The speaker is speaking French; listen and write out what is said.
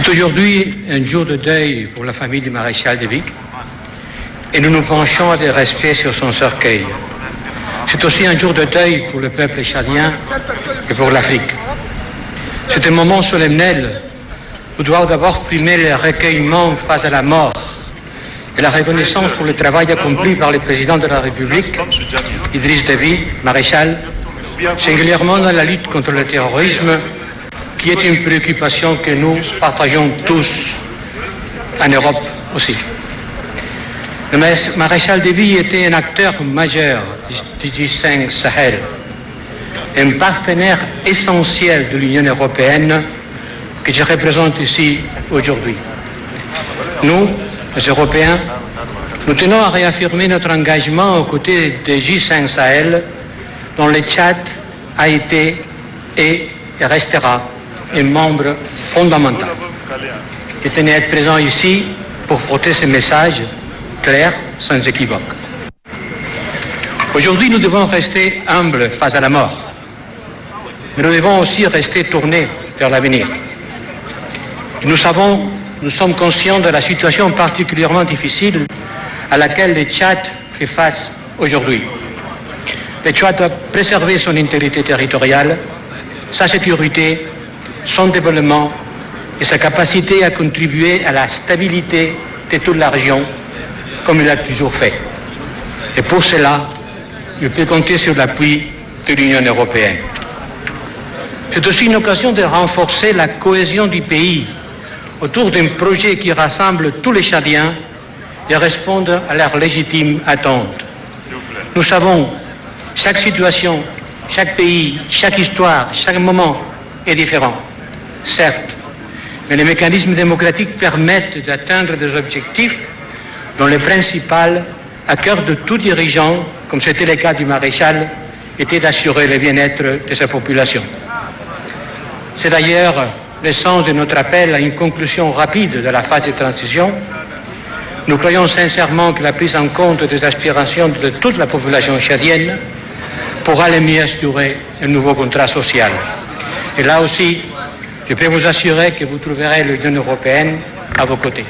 C'est aujourd'hui un jour de deuil pour la famille du maréchal Déby et nous nous penchons avec respect sur son cercueil. C'est aussi un jour de deuil pour le peuple tchadien et pour l'Afrique. C'est un moment solennel où doit d'abord primer le recueillement face à la mort et la reconnaissance pour le travail accompli par le président de la République, Idriss Déby, maréchal, singulièrement dans la lutte contre le terrorisme, qui est une préoccupation que nous partageons tous en Europe aussi. Le maréchal Déby était un acteur majeur du G5 Sahel, un partenaire essentiel de l'Union européenne que je représente ici aujourd'hui. Nous, les Européens, nous tenons à réaffirmer notre engagement aux côtés des G5 Sahel, dont le Tchad a été et restera un membre fondamental. Je tenais à être présent ici pour porter ce message clair, sans équivoque. Aujourd'hui, nous devons rester humbles face à la mort, mais nous devons aussi rester tournés vers l'avenir. Nous sommes conscients de la situation particulièrement difficile à laquelle le Tchad fait face aujourd'hui. Le Tchad doit préserver son intégrité territoriale, sa sécurité, son développement et sa capacité à contribuer à la stabilité de toute la région, comme il l'a toujours fait. Et pour cela, il peut compter sur l'appui de l'Union européenne. C'est aussi une occasion de renforcer la cohésion du pays autour d'un projet qui rassemble tous les Tchadiens et répondre à leurs légitimes attentes. Nous savons, chaque situation, chaque pays, chaque histoire, chaque moment est différent, certes, mais les mécanismes démocratiques permettent d'atteindre des objectifs dont le principal, à cœur de tout dirigeant, comme c'était le cas du maréchal, était d'assurer le bien-être de sa population. C'est d'ailleurs le sens de notre appel à une conclusion rapide de la phase de transition. Nous croyons sincèrement que la prise en compte des aspirations de toute la population tchadienne pourra le mieux assurer un nouveau contrat social. Et là aussi, je peux vous assurer que vous trouverez l'Union européenne à vos côtés.